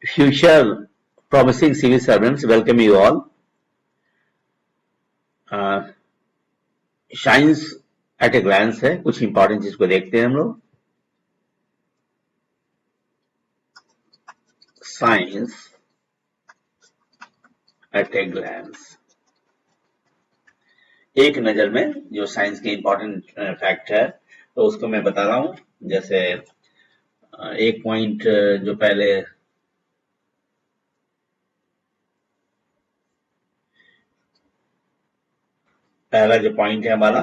Future promising civil servants, welcome you all. Science at a glance है, कुछ important चीज को देखते हैं हम लोग। साइंस एट ए ग्लांस, एक नजर में जो साइंस के इंपॉर्टेंट फैक्ट है तो उसको मैं बता रहा हूं। जैसे एक पॉइंट जो पहला जो पॉइंट है हमारा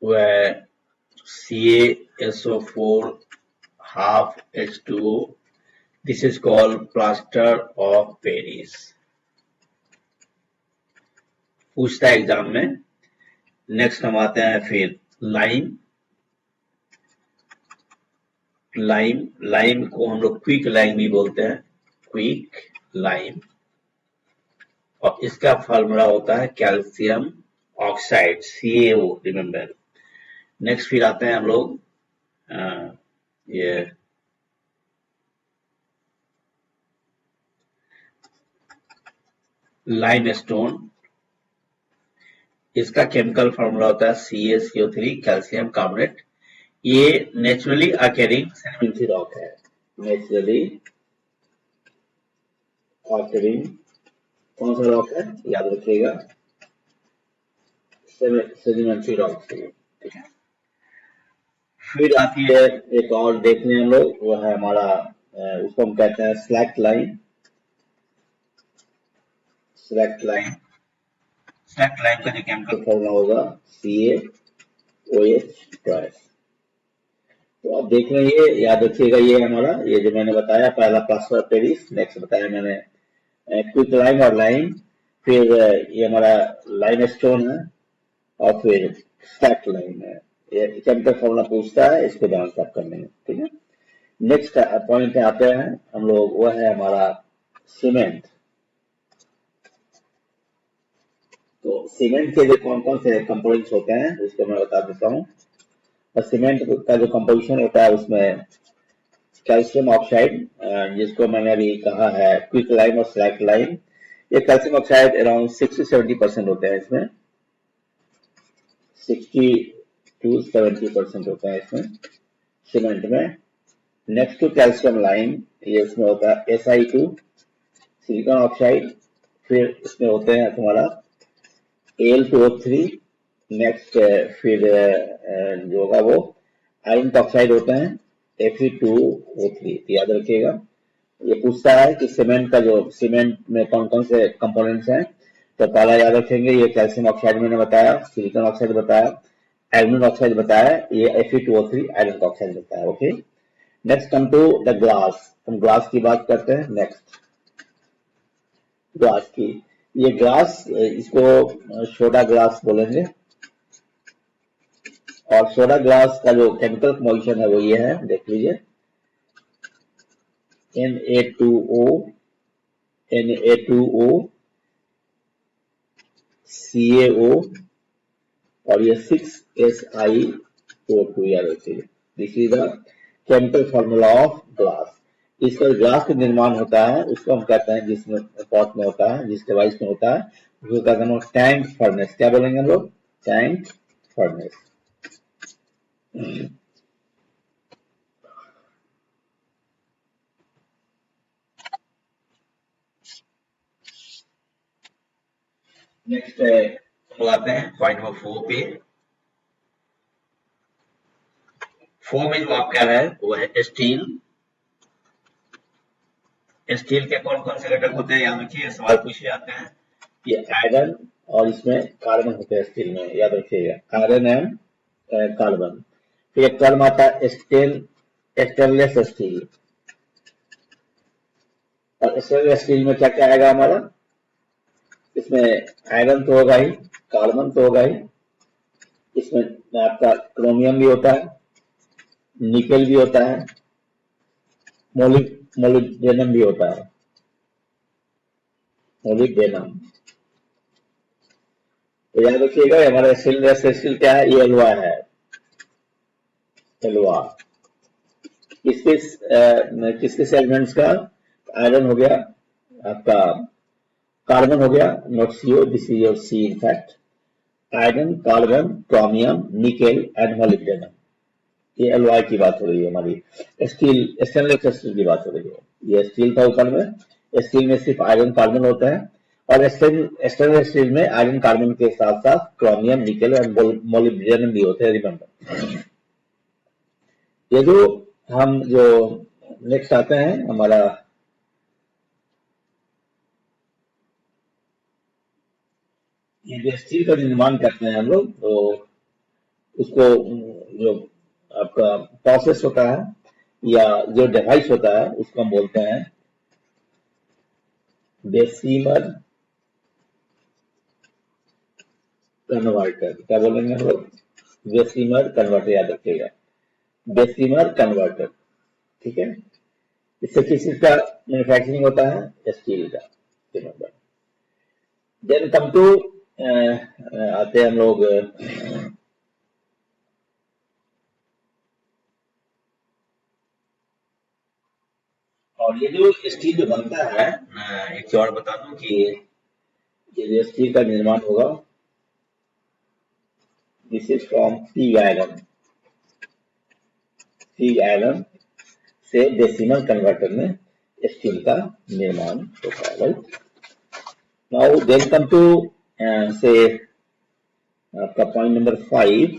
वह CaSO4 half H2O, this is called plaster of Paris। पूछता है एग्जाम में। नेक्स्ट हम आते हैं फिर लाइम को हम लोग क्विक लाइम भी बोलते हैं, क्विक लाइम, और इसका फॉर्मूला होता है calcium oxide CaO, remember. Next फिर आते हैं हम लोग ये लाइमस्टोन, इसका केमिकल फॉर्मूला होता है CaCO3 कैल्शियम कार्बोनेट। ये नेचुरली अकेरिंग सेडिमेंट्री रॉक है, नेचुरली अकेरिंग कौन सा रॉक है याद रखिएगा, सेडिमेंट्री रॉक। ठीक है, फिर आती है एक और देखने हम लोग, वो है हमारा उसको हम कहते हैं स्लैक्ट लाइन। स्लैक्ट लाइन का जो केमिकल फॉर्मूला होगा CaOH। तो आप देख रहे हैं, ये याद रखिएगा, ये हमारा ये जो मैंने बताया पहला प्लास्टर ऑफ पेरिस, नेक्स्ट बताया मैंने क्विक लाइम और लाइम, फिर ये हमारा लाइमस्टोन है और फिर स्लैक्ट लाइन है। ये केमिकल फॉर्मूला पूछता है, इसको ध्यान से आप करने में। ठीक है, नेक्स्ट पॉइंट आते हैं हम लोग, वह है हमारा सीमेंट। तो सीमेंट के जो कौन कौन से कंपोनेंट्स होते हैं उसको मैं बता देता हूँ। और सीमेंट का जो कंपोजिशन होता है उसमें कैल्शियम ऑक्साइड, जिसको मैंने अभी कहा है क्विक लाइम और स्लैक्ट लाइम, ये कैल्शियम ऑक्साइड अराउंड 60-70% होते हैं इसमें, 60-70% होता है इसमें सीमेंट में। नेक्स्ट टू कैल्शियम लाइम, ये इसमें होता है Si2 सिलिकॉन ऑक्साइड, फिर इसमें होते हैं तुम्हारा Al2O3, नेक्स्ट फिर जो होगा वो आयरन ऑक्साइड होते हैं Fe2O3। याद रखिएगा, ये पूछता है कि सीमेंट का जो सीमेंट में कौन कौन से कंपोनेंट्स हैं। तो पहला याद रखेंगे, ये कैल्शियम ऑक्साइड मैंने बताया, सिलिकॉन ऑक्साइड बताया, आयरन ऑक्साइड बताया, ये Fe2O3 आयरन ऑक्साइड बताया। Okay, next come to the glass. हम ग्लास की बात करते हैं। नेक्स्ट ग्लास की, ये ग्लास, इसको सोडा ग्लास बोलेंगे, और सोडा ग्लास का जो केमिकल कंपोजिशन है वो ये है, देख लीजिए, Na2O CaO और ये 6SiO2। याद रखिए, this is the chemical formula of glass. इस पर ग्लास का निर्माण होता है, उसको हम कहते हैं, जिसमें पॉट में होता है, जिस डिवाइस में होता है उसको कहते हैं टैंक फर्नेस। क्या बोलेंगे हम लोग? Tank furnace. नेक्स्ट आते हैं पॉइंट नंबर 4 पे। 4 में जो आपका है वो है स्टील। स्टील के कौन कौन से घटक होते हैं याद रखिए, सवाल पूछे जाते हैं। ये आयरन और इसमें कार्बन होते हैं स्टील में, याद रखिएगा, आयरन एंड कार्बन। फिर एक टर्म आता है स्टेनलेस स्टील, और स्टेनलेस स्टील में क्या क्या आएगा हमारा, इसमें आयरन तो होगा ही, कार्बन तो होगा ही, इसमें आपका क्रोमियम भी होता है, निकेल भी होता है, मोलिब्डेनम भी होता है, मोलिब्डेनम। तो याद रखिएगा हमारा स्टेनलेस स्टील क्या है, ये एलवा है, एलवा। किस किस एलिमेंट्स का? आयरन हो गया, आपका कार्बन हो गया, not CO, this is your C in fact, iron, carbon, chromium, nickel and molybdenum. ये एलॉय की बात हो रही है हमारी। स्टील, स्टेनलेस स्टील की बात हो रही है। ये स्टील था ऊपर में, स्टील में सिर्फ आयरन कार्बन होता है, और स्टेनलेस स्टील में आयरन कार्बन के साथ साथ क्रोमियम, निकेल एंड मोलिब्डेनम भी होते हैं, रिमेंबर। ये जो नेक्स्ट आते हैं हमारा, ये जो स्टील का निर्माण करते हैं हम लोग, तो उसको जो आपका प्रोसेस होता है या जो डिवाइस होता है उसको हम बोलते हैं बेसीमर कन्वर्टर। क्या बोलेंगे हम लोग? बेसीमर कन्वर्टर, याद रखिएगा, बेसीमर कन्वर्टर। ठीक है, इससे किस चीज का मैन्युफैक्चरिंग होता है? स्टील का, रिमेंबर। देन कम टू, आते हैं हम लोग और ये जो स्टील जो बनता है, एक चीज और बता दूं कि ये जो स्टील का निर्माण होगा, this is from pig iron. Pig iron से डेसिमल कन्वर्टर में स्टील का निर्माण होता है, right. Now then come to से आपका point number 5,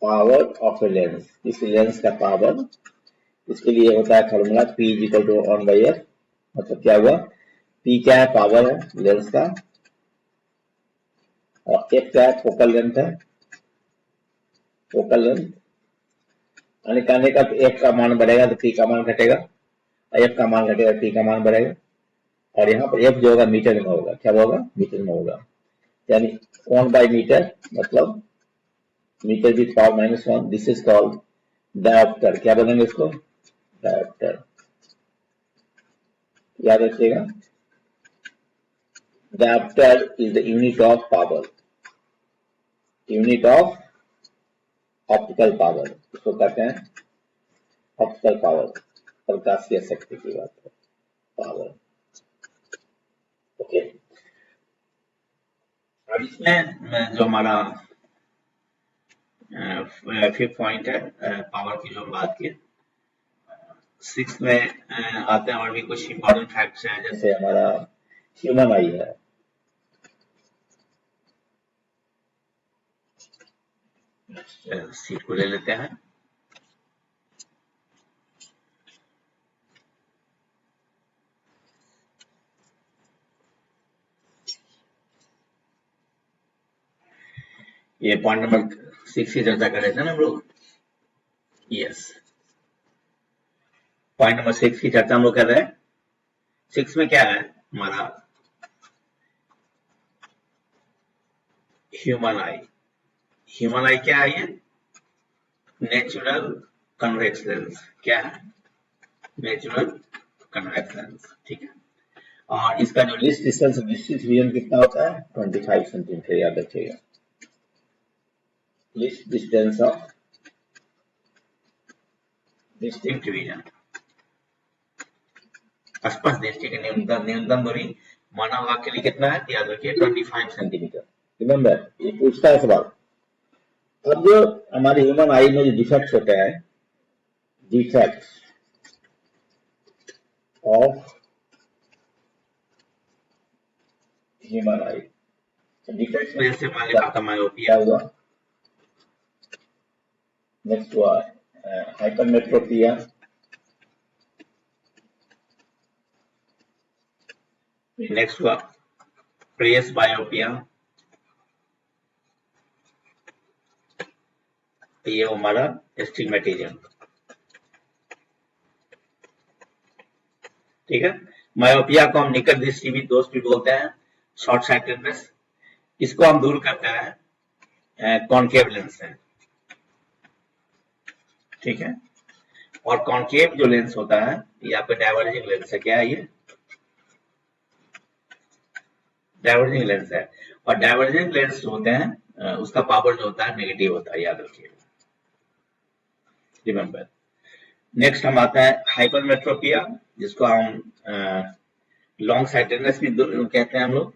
power of a lens. इस लेंस का पावर, इसके लिए होता है formula P is equal to 1/f। मतलब क्या हुआ? P क्या है? पावर है लेंस का, और F क्या है? फोकल लेंथ है, फोकल लेंथ। आने का F का मान बढ़ेगा तो P का मान घटेगा, और F का मान घटेगा P का मान बढ़ेगा। और यहाँ पर F जो होगा मीटर में होगा। क्या होगा? मीटर में होगा, यानी 1/मीटर, मतलब मीटर की power -1। This is called dioptre. क्या बोलेंगे इसको? डायोप्टर, याद रखिएगा। Dioptre is the unit of power, unit of optical power. इसको कहते हैं ऑप्टिकल पावर, प्रकाशीय शक्ति की बात है, पावर। ओके, अब इसमें जो हमारा 5th पॉइंट है, पावर की जो बात की, 6th में आते हैं और भी कुछ इंपॉर्टेंट फैक्ट्स हैं, जैसे हमारा ह्यूमन आई है। सीट को ले लेते हैं। ये पॉइंट नंबर 6 की चर्चा कर रहे थे ना हम लोग। यस, पॉइंट नंबर 6 की चर्चा हम लोग कर रहे हैं। 6 में क्या है हमारा? ह्यूमन आई। ह्यूमन आई क्या है? ये नेचुरल कन्वेक्स लेंस। क्या है? Natural convex lens. ठीक है, और इसका जो लिस्ट डिस्टेंस डिस्टेंस विजन कितना होता है? 25 सेंटीमीटर, याद रखिएगा। List distance of distinct vision, स्पष्ट दृष्टि की न्यूनतम दूरी मानव आंख के लिए कितना है? याद रखिए 25 सेंटीमीटर। रिमेंबर, ये पूछता है सवाल। अब जो हमारे ह्यूमन आई में जो डिफेक्ट्स होते हैं, defects of human I, defects में जैसे मान लिया आपका मायोपिया हुआ, नेक्स्ट हुआ हाइपरमेट्रोपिया, नेक्स्ट हुआ प्रेस बायोपिया, ये हमारा एस्टिग्मेटिज्म। ठीक है, मायोपिया को हम निकट दृष्टि भी दोष भी बोलते हैं, शॉर्ट साइटेडनेस। इसको हम दूर करते हैं कॉन्केव लेंस से। ठीक है, और कॉन्केव जो लेंस होता है ये आपका डाइवर्जिंग लेंस है। क्या है ये? डाइवर्जिंग लेंस है, और डाइवर्जिंग लेंस जो होते हैं उसका पावर जो होता है नेगेटिव होता है, याद रखिएगा। रिमेंबर। नेक्स्ट हम आता है हाइपरमेट्रोपिया, जिसको हम लॉन्ग साइटेडनेस भी कहते हैं हम लोग।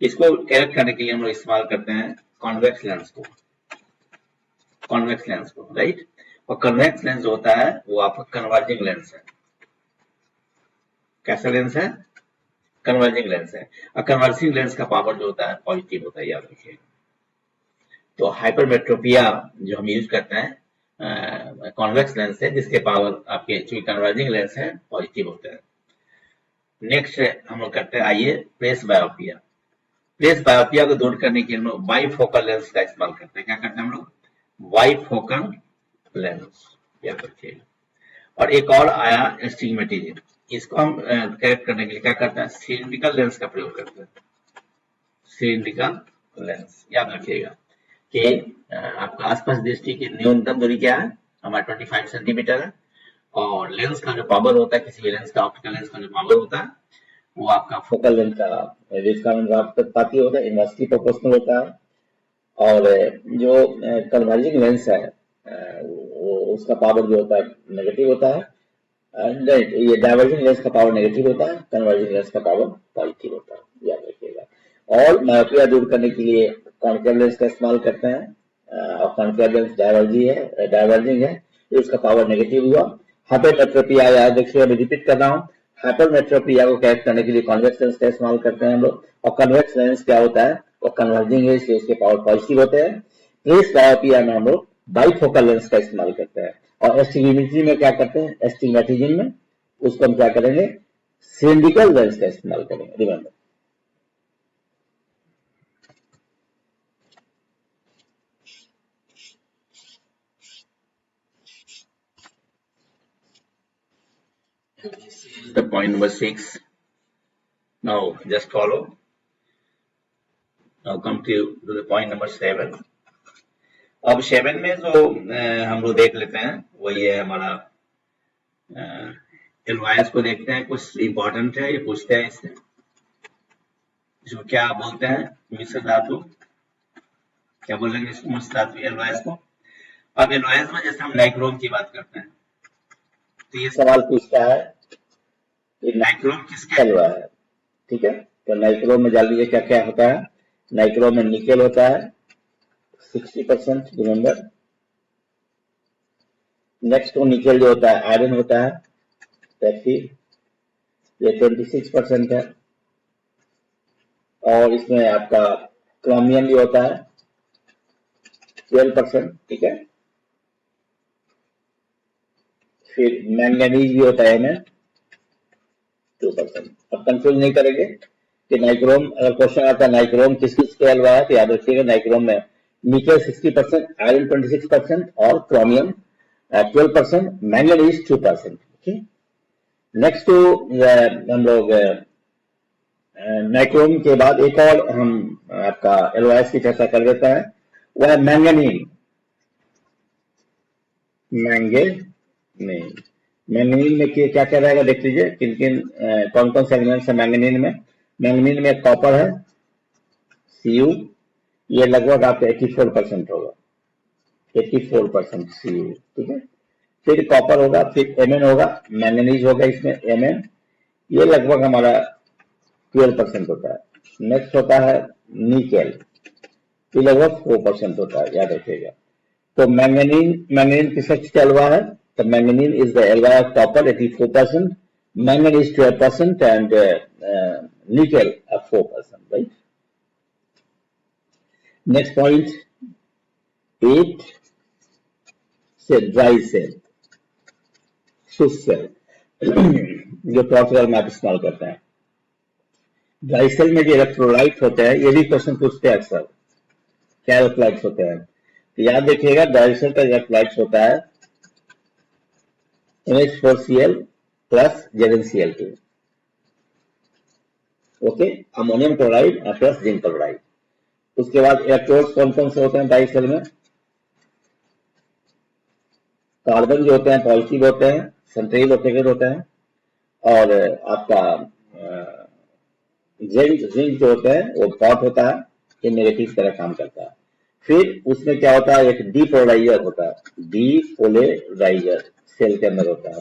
इसको करेक्ट करने के लिए हम लोग इस्तेमाल करते हैं कॉन्वेक्स लेंस को, कॉन्वेक्स लेंस को, राइट। और कन्वेक्स लेंस जो होता है वो आपका कन्वर्जिंग लेंस है। कैसा लेंस है? कन्वर्जिंग लेंस है। और कन्वर्जिंग लेंस का पावर जो होता है पॉजिटिव होता है, याद रखिए। तो हाइपरमेट्रोपिया जो हम यूज करते हैं कॉन्वेक्स लेंस है, जिसके पावर आपके चूंकि कन्वर्जिंग लेंस है पॉजिटिव होते हैं। नेक्स्ट हम लोग करते हैं, आइए, प्रेस बायोपिया। प्रेस बायोपिया को दूर करने के लिए हम लोग बाइफोकल लेंस का इस्तेमाल करते हैं। क्या करते हैं हम लोग? बाइफोकल लेंस, याद रखिएगा। और एक और आया एस्टिग्मेटिज्म, इसको हम करेक्ट करने के लिए क्या करते हैं? सिलिंड्रिकल लेंस का प्रयोग करते हैं, सिलिंड्रिकल लेंस, याद रखिएगा कि आपका आसपास दृष्टि की न्यूनतम दूरी क्या है? हमारा 25 सेंटीमीटर है। और लेंस का जो पावर होता है, किसी भी लेंस का, ऑप्टिकल लेंस का जो पावर होता है वो आपका फोकल लेंथ का जिसका होता है इनवर्सली प्रोपोर्शनल होता है। और जो कन्वर्जिंग लेंस है उसका पावर जो होता है नेगेटिव होता है। ये डाइवर्जिंग लेंस का पावर नेगेटिव होता है, कन्वर्जिंग लेंस का पावर पॉजिटिव होता है, याद रखिएगा। और मायोपिया दूर करने के लिए कॉन्केव लेंस का इस्तेमाल करते हैं। और कॉन्केव लेंस डाइवर्जिंग है, उसका पावर नेगेटिव हुआ। हाइपरमेट्रोपिया, याद रखिए, मैं रिपीट कर रहा हूँ, हाइपरमेट्रोपिया को करेक्ट करने के लिए कॉन्वेक्स लेंस का इस्तेमाल करते हैं हम लोग। और कन्वेक्स लेंस क्या होता है? वो कन्वर्जिंग है, इसलिए उसके पावर पॉजिटिव होते हैं। प्रेस बायोपिया में हम लोग बाइफोकल लेंस का इस्तेमाल करते हैं। और एस्टिग्मेटिज्म में क्या करते हैं? एस्टिग्मेटिज्म में उसको हम क्या करेंगे? सिलिंड्रिकल लेंस का इस्तेमाल करेंगे, remember. The point number 6. Now just follow. Now come to the point number 7. अब 7 में जो हम लोग देख लेते हैं वो ये हमारा एलवाइस को देखते हैं। कुछ इंपॉर्टेंट है, ये पूछते हैं इससे, जो क्या बोलते हैं मिश्र धातु, क्या बोलेंगे इसको? मिश्र धातु एलवाइस को। अब एलवाइस में जैसे हम नाइक्रोम की बात करते हैं तो ये सवाल पूछता है कि नाइक्रोम किसके एलवा है, ठीक है। तो नाइक्रोम में जान लीजिए क्या क्या होता है। नाइक्रोम में निकेल होता है 60%, रिमेंबर। नेक्स्ट तो निकेल जो होता है आयरन होता है 30, ये 26% है। और इसमें आपका क्रोमियम भी होता है 12%, ठीक है। फिर मैंगनीज भी होता है में 2%। अब कंफ्यूज नहीं करेंगे कि नाइक्रोम, अगर क्वेश्चन आता है नाइक्रोम किस किस के एलवा है तो याद रखिएगा नाइक्रोम में निकेल 60%, आयरन 26% और क्रोमियम 12%, मैंगनीज 2%, ठीक। नेक्स्ट तो हम लोग नाइक्रोम के बाद एक और हम आपका एलवाइस की चर्चा कर देते हैं, वह है मैंगनीन। मैंगनीन में क्या क्या रहेगा देख लीजिए, किन किन कौन कौन से एलिमेंट्स है मैंगनीन में। मैंगनीन में कॉपर है Cu, ये लगभग आपका 84% होगा, 84% Cu, ठीक है। फिर कॉपर होगा, फिर Mn होगा, मैंगनीज होगा इसमें Mn, ये लगभग हमारा 12% होता है। नेक्स्ट होता है निकेल, ये लगभग 4% होता है, याद रखिएगा। तो मैंगनीन किस का एलवा है? तो manganin is the alloy of copper 84%, manganese 12% and nickel 4%, right. Next point 8 से ड्राई सेल, शुष्क सेल जो प्रॉक्सिमल में आप इस्तेमाल करते हैं। ड्राई सेल में जो इलेक्ट्रोलाइट होते हैं, ये भी क्वेश्चन पूछते हैं अक्सर, क्या इलेक्ट्रोलाइट्स होते हैं? तो याद रखिएगा ड्राई सेल का इलेक्ट्रोलाइट्स होता है NH4Cl plus ZnCl2, okay, ammonium chloride plus zinc chloride. उसके बाद इलेक्ट्रोड्स कौन कौन से होते हैं ड्राई सेल में? कार्बन जो होते हैं पॉजिटिव होते हैं, सेंट्रल लोकेटेड होते हैं। और आपका जिंक जो होता है वो पॉट होता है, ये नेगेटिव तरह काम करता है। फिर उसमें क्या होता है, एक डीपोलराइजर होता है, डीपोलराइजर सेल के अंदर होता है,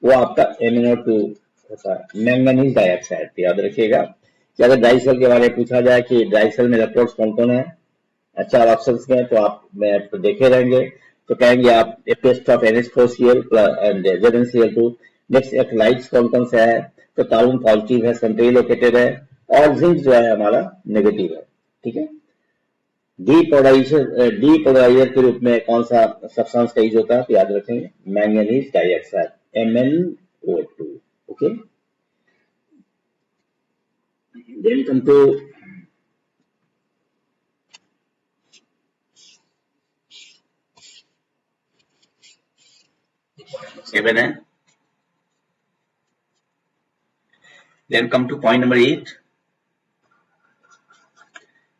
वो आपका MnO2 होता है, मैंगनीज डाइऑक्साइड। याद रखिएगा कि अगर ड्राई सेल के बारे में पूछा जाए कि ड्राई सेल में इलेक्ट्रोड्स कौन कौन है, 4 ऑप्शंस में, तो आप देखे रहेंगे तो कहेंगे आप test of NH4Cl and ZnCl2। Next electrolytes कौन कौन सा है, तो कार्बन पॉजिटिव है, सेंट्रली लोकेटेड है, और जिंक जो है हमारा नेगेटिव है। ठीक है, डीपोलराइजर के रूप में कौन सा सब्सटेंस का यूज होता है, तो याद रखेंगे manganese dioxide MnO2। Okay, then come to seven है। Then come to point number 8।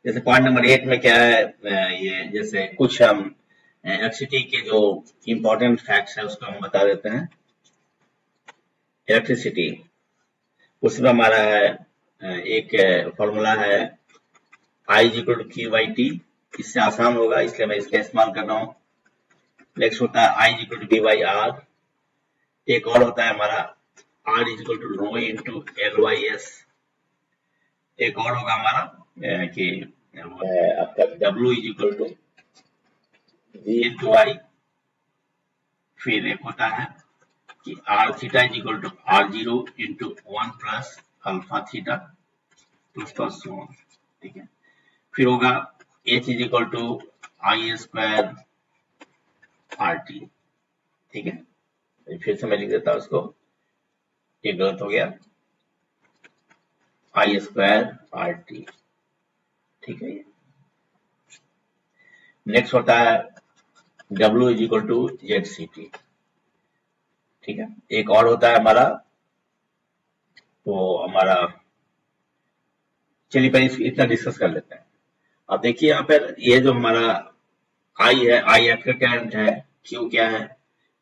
जैसे पॉइंट नंबर 8 में क्या है, ये जैसे कुछ हम इलेक्ट्रिसिटी के जो इंपॉर्टेंट फैक्ट्स है उसको हम बता देते हैं। इलेक्ट्रिसिटी, उसमें हमारा है एक फॉर्मूला है I=Q/T। इससे आसान होगा इसलिए मैं इसका इस्तेमाल कर रहा हूँ। नेक्स्ट होता है I=V/R। एक और होता है हमारा R=ρ×L/S। एक और होगा हमारा कि आपका W=V/I। फिर एक होता है कि R⁻⁴ +1 ठीक है। फिर होगा H=IA²RT। ठीक है, फिर से मैं लिख देता हूं उसको, ये गलत हो गया, IA²RT। ठीक है, नेक्स्ट होता है W=ZCT। ठीक है, एक और होता है हमारा, वो हमारा, चलिए पहले इतना डिस्कस कर लेते हैं। अब देखिए यहाँ पर ये जो हमारा I है, I एक्टिव करंट है, Q क्या है,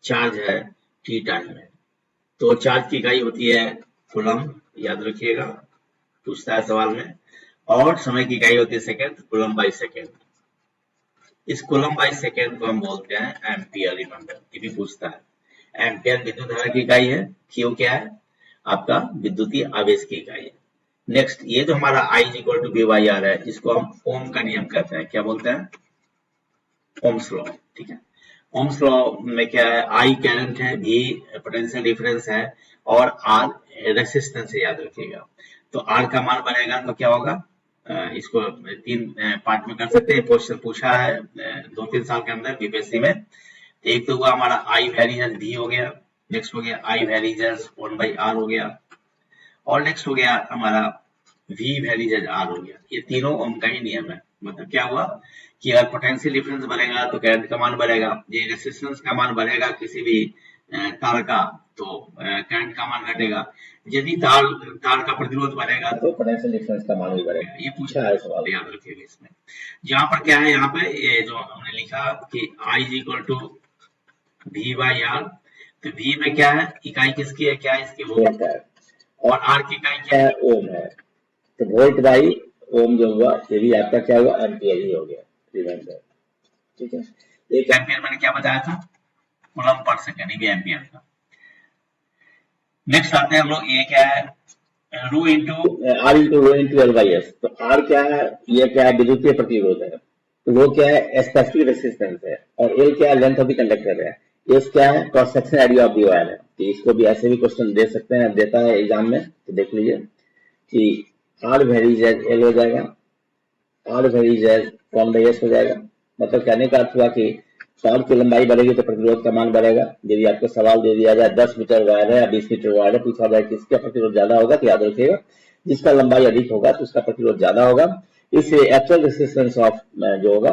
चार्ज है, T टाइम है। तो चार्ज की इकाई होती है कूलम, याद रखिएगा, पूछता है सवाल में, और समय की इकाई होती है सेकंड, कूलम बाई सेकंड। इस कूलम बाई सेकंड को हम बोलते हैं एम्पियर। रिमेंबर, ये भी पूछता है। एम्पियर विद्युत धारा की इकाई है, Q क्या है, आपका विद्युतीय आवेश की इकाई है। नेक्स्ट, ये जो हमारा I=V/R है, इसको हम ओम का नियम कहते हैं। क्या बोलते हैं, ओम्स लॉ। ठीक है, ओम्स लॉ में क्या है, I करंट है, V पोटेंशियल डिफरेंस है, और R रेसिस्टेंस है, याद रखिएगा। तो R का मान बनेगा तो क्या होगा, इसको 3 पार्ट में कर सकते हैं। क्वेश्चन पूछा है 2-3 साल के अंदर बीपीएससी में। एक तो हुआ हमारा I वेरीज V हो गया, नेक्स्ट हो गया I वेरीज 1/R हो गया, और नेक्स्ट हो गया हमारा V वेरीज R हो गया। ये तीनों ओम का ही नियम है। मतलब क्या हुआ कि अगर पोटेंशियल डिफरेंस बनेगा तो करंट का मान बढ़ेगा, ये रेसिस्टेंस का मान बढ़ेगा किसी भी तार का, तो करंट का मान घटेगा। यदि तार का प्रतिरोध बढ़ेगा तो पोटेंशियल डिफरेंस का मान भी बढ़ेगा। ये पूछा है सवाल, याद रखिएगा। इसमें यहाँ पर क्या है, यहाँ पे ये जो हमने लिखा कि I=V/R, तो V में क्या है, इकाई किसकी है, क्या है, इसकी वोल्ट है, और R की इकाई क्या है, ओम है। तो वोल्ट बाई ओम जो हुआ, ये भी आपका क्या हुआ, एम्पियर ही हो गया। रिमेंबर, ठीक है। एक एम्पियर मैंने क्या बताया था, कूलम पर सेकंड, ये भी एम्पियर था। नेक्स्ट आते हैं हम लोग, ये क्या है, R⁻ρ×L/S। तो R क्या है, ये क्या है, विद्युतीय प्रतिरोध है। तो वो क्या है, स्पेसिफिक रेसिस्टेंस है, और L क्या है, लेंथ ऑफ द कंडक्टर है। S क्या है, cross section area of the wire है। तो इसको भी ऐसे भी क्वेश्चन दे सकते हैं, देता है एग्जाम में। तो देख लीजिए कि R वेरीज L हो जाएगा, R वेरीज 1/S हो जाएगा। मतलब कहने का अर्थ हुआ कि तार की लंबाई बढ़ेगी तो प्रतिरोध का मान बढ़ेगा। यदि आपको सवाल दे दिया जाए 10 मीटर वायर है या 20 मीटर वायर है, पूछा जाए किसका प्रतिरोध ज्यादा होगा, तो याद रखिएगा जिसका लंबाई अधिक होगा तो उसका प्रतिरोध ज्यादा होगा। इससे एक्चुअल रेसिस्टेंस ऑफ जो होगा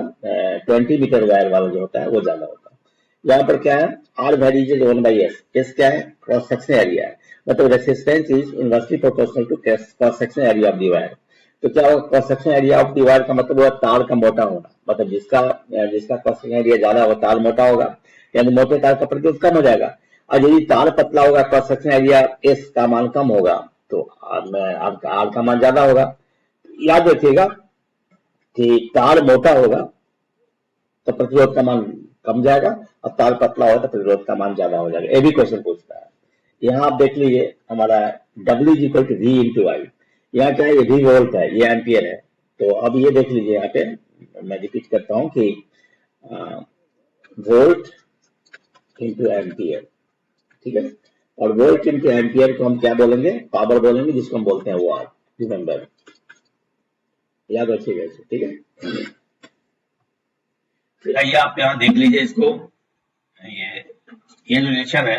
20 मीटर वायर वाला जो होता है वो ज्यादा होगा। यहाँ पर क्या है, R वेरीज 1/S। S क्या है, क्रॉस सेक्शन एरिया है। मतलब resistance is inversely proportional to cross section area of the wire. तो क्या होगा, cross section area of the wire का मतलब हुआ तार का मोटा होना। मतलब जिसका क्रॉस सेक्शन एरिया ज्यादा होगा तार मोटा होगा, यानी मोटे तार का प्रतिरोध कम हो जाएगा। और यदि तार पतला होगा, क्रॉस सेक्शन एरिया S का मान कम होगा, तो R का मान ज्यादा होगा। याद रखिएगा कि तार मोटा होगा तो प्रतिरोध का मान कम जाएगा और तार पतला होगा तो प्रतिरोध का मान ज्यादा हो जाएगा। ये भी क्वेश्चन पूछता है। यहाँ आप देख लीजिए हमारा W is equal to V into I. यहाँ क्या है, ये V वोल्ट है, ये एम्पियर है। तो अब ये देख लीजिए यहाँ पे मैं रिपीट करता हूँ कि वोल्ट इंटू एम्पियर, ठीक है। और वोल्ट इंटू एम्पियर को हम क्या बोलेंगे, पावर बोलेंगे, जिसको हम बोलते हैं वाट। रिमेंबर, याद रखिएगा इसे, ठीक है। फिर आइए आप यहाँ देख लीजिए इसको, ये जो रिलेशन है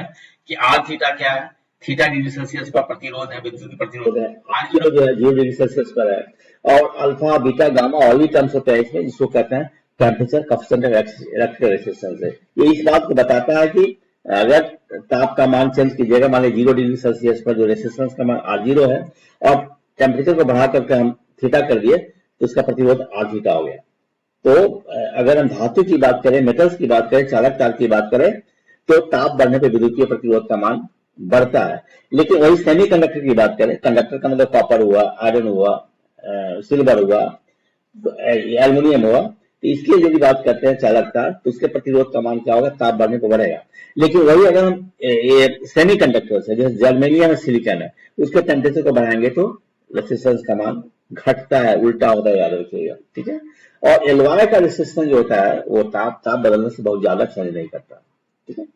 कि आर थीटा क्या है, थीटा डिग्री सेल्सियस पर प्रतिरोध है, विद्युत प्रतिरोध है, आर जीरो जो है 0 डिग्री सेल्सियस पर है, और अल्फा बीटा गामा और भी टर्म्स होते हैं इसमें, जिसको कहते हैं temperature coefficient of electrical resistance है। ये इस बात को बताता है कि अगर ताप का मान चेंज कीजिएगा, मान लीजिए 0 डिग्री सेल्सियस पर जो रेजिस्टेंस का मान R0 है और टेम्परेचर को बढ़ा करके हम थीटा कर दिए तो इसका प्रतिरोध R थीटा हो गया। तो अगर हम धातु की बात करें, मेटल्स की बात करें, चालक तार की बात करें, तो ताप बढ़ने पर विद्युतीय प्रतिरोध का मान बढ़ता है। लेकिन वही सेमी कंडक्टर की बात करें, कंडक्टर का मतलब कॉपर हुआ, आयरन हुआ, सिल्वर हुआ, एल्युमिनियम हुआ, तो इसकी यदि बात करते हैं चालक तार, तो उसके प्रतिरोध का मान क्या होगा, ताप बढ़ने पर बढ़ेगा। लेकिन वही अगर हम ये सेमी कंडक्टर है, जैसे जर्मेनियम और सिलिकॉन है, उसके टेम्परेचर को बढ़ाएंगे तो रेजिस्टेंस का मान घटता है, उल्टा होता है, याद रखिएगा, ठीक है। और एलवाई का रेजिस्टेंस जो होता है वो ताप बदलने से बहुत ज्यादा चेंज नहीं करता, ठीक है।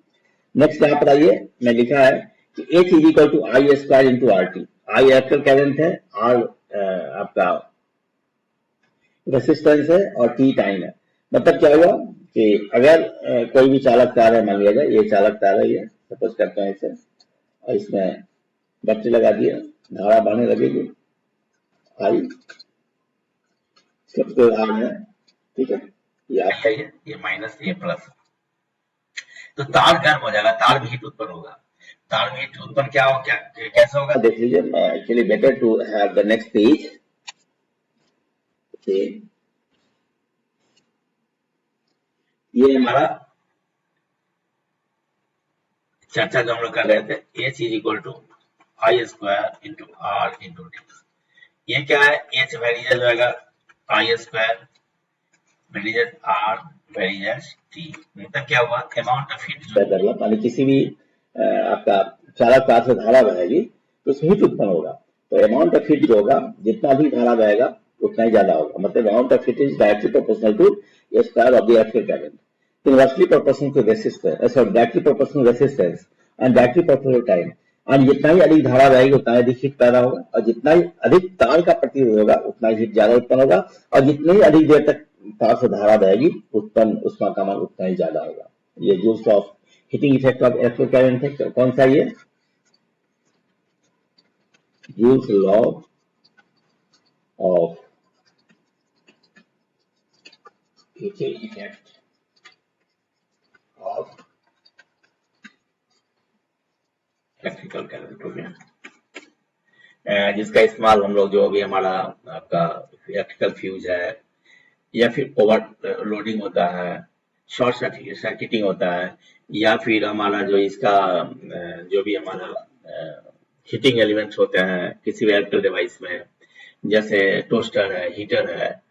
नेक्स्ट यहाँ पर आइए, मैं लिखा है कि H is equal to I square into R T. I electrical current है, आर आपका रेसिस्टेंस है और टी टाइम है। मतलब क्या हुआ कि अगर कोई भी चालक तार है, मान लिया जाए ये चालक तार है, ये सपोज करते हैं इसे, और इसमें बैटरी लगा दिया, धारा बहने लगेगी आई, सब आर है, ठीक है, ये माइनस ये प्लस, तो तार गर्म हो जाएगा, तार में हीट उत्पन्न होगा। तार में हीट उत्पन्न क्या हो, क्या कैसे होगा, देख लीजिए। Actually better to have the next page. ये हमारा चर्चा जो हम लोग कर रहे थे, H is equal to I square into R into T. ये क्या है, H वेरिएबल जो है I square variable R variable T. मतलब क्या हुआ, अमाउंट ऑफ हीट, मानी किसी भी आपका चालक तार से धारा बहेगी तो उसमें हीट उत्पन्न होगा। तो अमाउंट ऑफ हीट जो होगा, जितना भी धारा बहेगा उतना ही ज्यादा होगा। मतलब amount of heat is directly proportional to square of the electric current, inversely proportional to resistance, directly proportional resistance and directly proportional time. और जितना ही अधिक धारा बहेगी उतना ही अधिक हीट पैदा होगा, और जितना ही अधिक तार का प्रतिरोध होगा उतना ही हीट ज्यादा उत्पन्न होगा, और जितनी ही अधिक देर तक तार से धारा बहेगी उत्पन्न उसका का मान उतना ही ज्यादा होगा। ये Joule's of heating effect of electric current है। कौन सा ये, Joule's law of heating effect of electrical current हो गया, जिसका इस्तेमाल हम लोग जो भी हमारा आपका इलेक्ट्रिकल फ्यूज है, या फिर ओवर लोडिंग होता है, शॉर्ट सर्किटिंग होता है, या फिर हमारा जो इसका जो भी हमारा हीटिंग एलिमेंट्स होते हैं किसी भी इलेक्ट्रिकल डिवाइस में, जैसे टोस्टर है, हीटर है,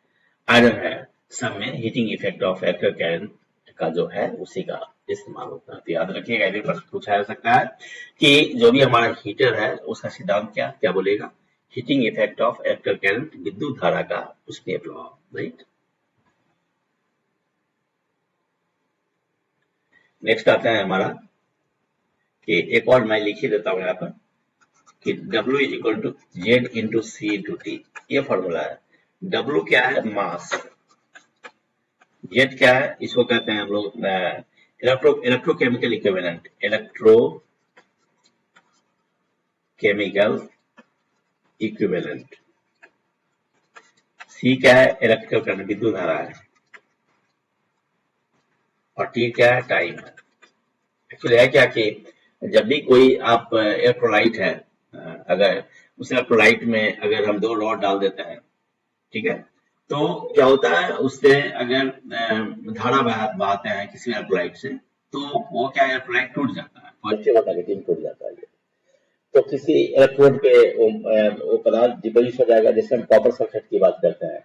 आयरन है, सब में heating effect of electrical current का जो है उसी का इस्तेमाल होता है। तो याद रखिएगा, यदि प्रश्न पूछा जा सकता है कि जो भी हमारा हीटर है उसका सिद्धांत क्या बोलेगा, heating effect of electrical current, विद्युत धारा का उसमें प्रभाव, राइट। नेक्स्ट आता है हमारा कि एक और मैं लिख ही देता हूं यहाँ पर कि W is equal to Z into C into T. ये फॉर्मूला है। W क्या है, मास, जेड क्या है, इसको कहते हैं हम लोग इलेक्ट्रोकेमिकल इक्विवेलेंट, इलेक्ट्रोकेमिकल इक्विवेलेंट। सी क्या है, इलेक्ट्रिकल करंट, विद्युत धारा है, और टी क्या है, टाइम है। एक्चुअली है क्या कि जब भी कोई आप इलेक्ट्रोलाइट है, अगर उस इलेक्ट्रोलाइट में अगर हम 2 रॉड डाल देते हैं, ठीक है, तो क्या होता है, उससे अगर धारा बहाते हैं किसी इलेक्ट्रोलाइट से, तो वो क्या है, इलेक्ट्रोलाइट टूट जाता है, पॉजिटिव और नेगेटिव टूट जाता है। तो किसी इलेक्ट्रोड पे वो पदार्थ डिपोजिट हो जाएगा। जैसे हम कॉपर सल्फेट की बात करते हैं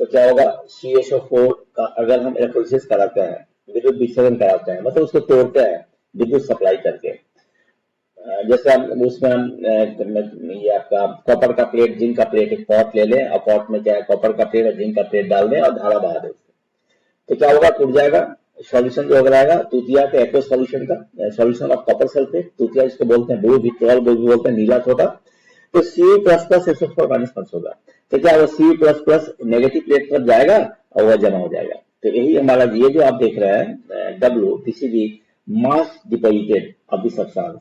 तो क्या होगा, CaSO4 का अगर हम इलेक्ट्रोलिसिस कराते हैं विद्युत विच्छेदन कराते हैं, मतलब उसको तोड़ते हैं विद्युत सप्लाई करके। जैसे हम उसमें ये आपका कॉपर का प्लेट, जिंक का प्लेट, एक पॉट ले लें और पॉट में क्या है, कॉपर का प्लेट और जिंक का प्लेट डाल दें और धारा बहा दें, तो क्या होगा, टूट जाएगा। सॉल्यूशन जो रहेगा तूतिया के एक्व सॉल्यूशन का, सॉल्यूशन ऑफ कॉपर सल्फेट, तूतिया जिसको बोलते हैं, ब्लू विट्रोल बोलते हैं, नीला छोटा। तो Cu++SO4 होगा, तो क्या वो Cu++ नेगेटिव प्लेट पर जाएगा और वह जमा हो जाएगा। तो यही हमारा ये जो आप देख रहे हैं W, this is the mass deposited of the substance.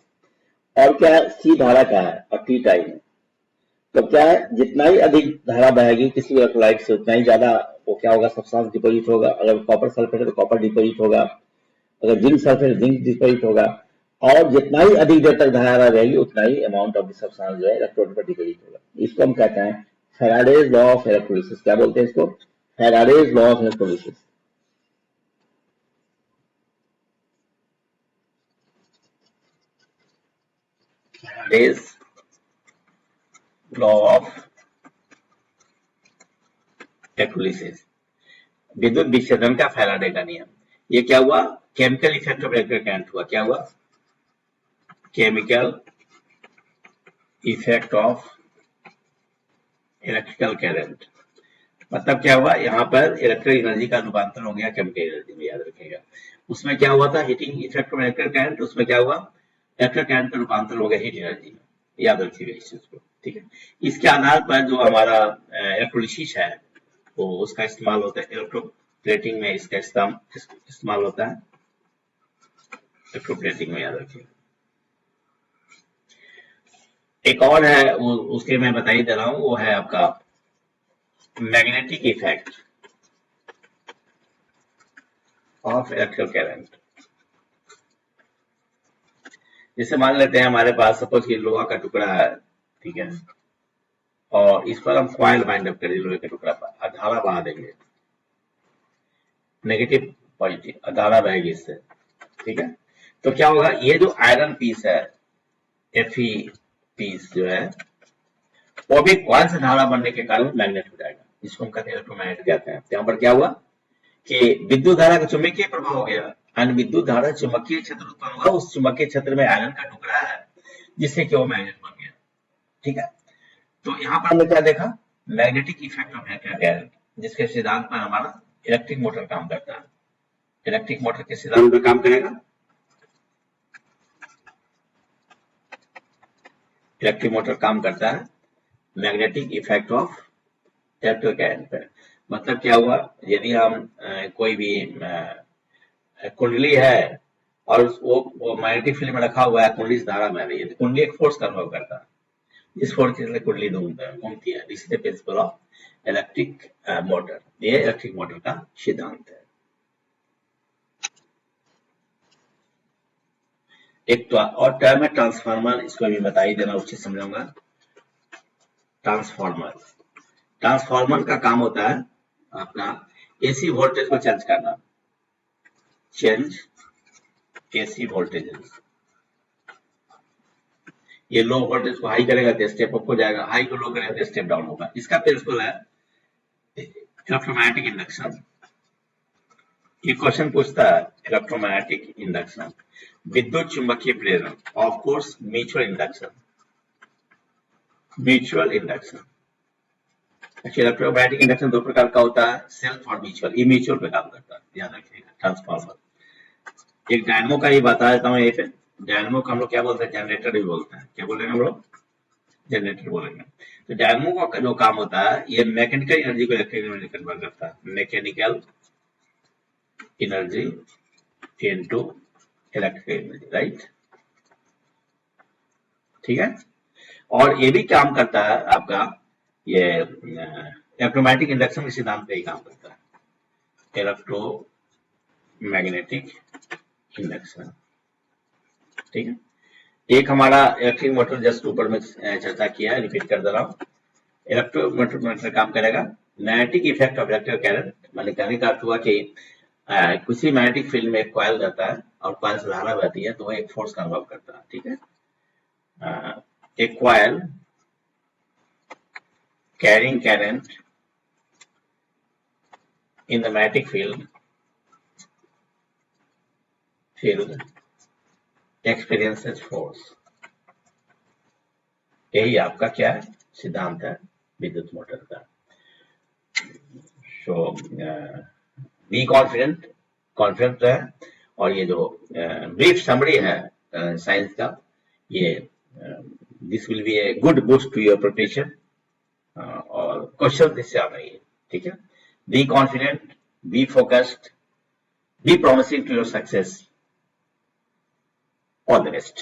और क्या है, C धारा का है और T टाइम है। तो क्या है, जितना ही अधिक धारा बहेगी किसी इलेक्ट्रोलाइट से, उतना ही ज्यादा वो क्या होगा, सब्सटेंस डिपोजिट होगा। अगर कॉपर सल्फेट है तो कॉपर डिपोजिट होगा, अगर जिंक सल्फेट है जिंक डिपोजिट होगा। और जितना ही अधिक देर तक धारा रहेगी उतना ही अमाउंट ऑफ द सब्सटेंस जो है इलेक्ट्रोड पर डिपोजिट होगा। इसको हम कहते हैं फैराडेज लॉ ऑफ इलेक्ट्रोलिसिस। क्या बोलते हैं इसको? Faraday's law of electrolysis. Faraday's law of electrolysis, विद्युत विच्छेदन का फैराडे का नियम। ये क्या हुआ, chemical effect of electric current हुआ। क्या हुआ, chemical effect of electrical current. मतलब क्या हुआ, यहाँ पर इलेक्ट्रिक एनर्जी का रूपांतर हो गया केमिकल एनर्जी में, याद रखिएगा। उसमें क्या हुआ था, heating effect of electric current, उसमें क्या हुआ, इलेक्ट्रिक करंट का रूपांतर हो गया हीट एनर्जी में, याद रखिएगा इस चीज को, ठीक है। इसके आधार पर जो हमारा इलेक्ट्रोलिसिस है वो उसका इस्तेमाल होता है, इलेक्ट्रोप्लेटिंग में इसका इस्तेमाल होता है, इलेक्ट्रोप्लेटिंग में, याद रखिएगा। एक और है उसके मैं बता ही दे रहा हूं, वो है आपका magnetic effect of electrical current. जैसे मान लेते हैं हमारे पास सपोज कि लोहा का टुकड़ा है, ठीक है, और इस पर हम कॉइल बाइंड अप करेंगे लोहे के टुकड़ा पर, धारा बहा देंगे, नेगेटिव पॉजिटिव धारा बहेगी इससे, ठीक है। तो क्या होगा, ये जो आयरन पीस है, Fe पीस जो है, वो भी कॉइल से धारा बनने के कारण मैग्नेट हो जाएगा, जिसको हम कहते हैं इलेक्ट्रोमैग्नेट कहते हैं। यहाँ पर क्या हुआ कि विद्युत धारा का चुंबकीय प्रभाव हो गया, अन्य विद्युत धारा चुंबकीय क्षेत्र उत्पन्न हुआ, उस चुंबकीय क्षेत्र में आयरन का टुकड़ा है जिससे कि वो मैग्नेट बन गया, ठीक है। तो यहाँ पर हमने क्या देखा, मैग्नेटिक इफेक्ट ऑफ करंट, जिसके सिद्धांत पर हमारा इलेक्ट्रिक मोटर काम करता है। इलेक्ट्रिक मोटर के सिद्धांत पर काम करेगा, इलेक्ट्रिक मोटर काम करता है magnetic effect of electric current पर। मतलब क्या हुआ, यदि हम कोई भी कुंडली है और वो मैग्नेटिक फील्ड में रखा हुआ है, कुंडली से धारा बह रही है, तो कुंडली एक फोर्स का अनुभव करता है, जिस फोर्स के लिए कुंडली घूमती है। This is the principle of electric motor. ये इलेक्ट्रिक मोटर का सिद्धांत है। एक तो और टर्म है ट्रांसफार्मर, इसको भी बता ही देना, उससे समझाऊंगा। ट्रांसफार्मर, ट्रांसफार्मर का काम होता है अपना एसी वोल्टेज को चेंज करना, चेंज एसी वोल्टेज। ये लो वोल्टेज को हाई करेगा तो स्टेप अप हो जाएगा, हाई को लो करेगा तो स्टेप डाउन होगा। इसका प्रिंसिपल है इलेक्ट्रोमैग्नेटिक इंडक्शन। ये क्वेश्चन पूछता है इलेक्ट्रोमैग्नेटिक इंडक्शन, विद्युत चुंबकीय प्रेरण, of course mutual induction, mutual induction. Electromagnetic induction दो प्रकार का होता है, सेल्फ और म्यूचुअल। ये म्यूचुअल पे काम करता है, ध्यान रखिएगा। ट्रांसफार्मर एक डायनमो का ही बता देता हूँ। ये पे डायनमो को हम लोग क्या बोलते हैं, जनरेटर भी बोलते हैं। क्या बोलेंगे हम लोग, जनरेटर बोलेंगे। तो डायनमो का जो काम होता है, ये मैकेनिकल एनर्जी को इलेक्ट्रिकल एनर्जी कन्वर्ट करता है, mechanical energy into electrical energy, right, ठीक है। और ये भी काम करता है आपका, ये इलेक्ट्रोमैग्नेटिक इंडक्शन के सिद्धांत पे ही काम करता है, इलेक्ट्रोमैग्नेटिक इंडक्शन, ठीक है। एक हमारा इलेक्ट्रिक मोटर जस्ट ऊपर में चर्चा किया है, रिपीट कर दे रहा हूँ। इलेक्ट्रिक मोटर काम करेगा magnetic effect of electric current. मैंने कहने का अर्थ हुआ कि किसी मैग्नेटिक फील्ड में एक कॉइल रहता है और कॉइल से धारा बहती है, तो वो एक फोर्स का अनुभव करता है, ठीक है। एक coil carrying current in the magnetic field field experiences force। यही आपका क्या है, सिद्धांत है विद्युत मोटर का। सो बी कॉन्फिडेंट, कॉन्फिडेंट है। और ये जो ब्रीफ समरी है साइंस का, ये this will be a good boost to your preparation. और क्वेश्चन इससे आ रही है, ठीक है। Be confident, be focused, be promising to your success. All the best.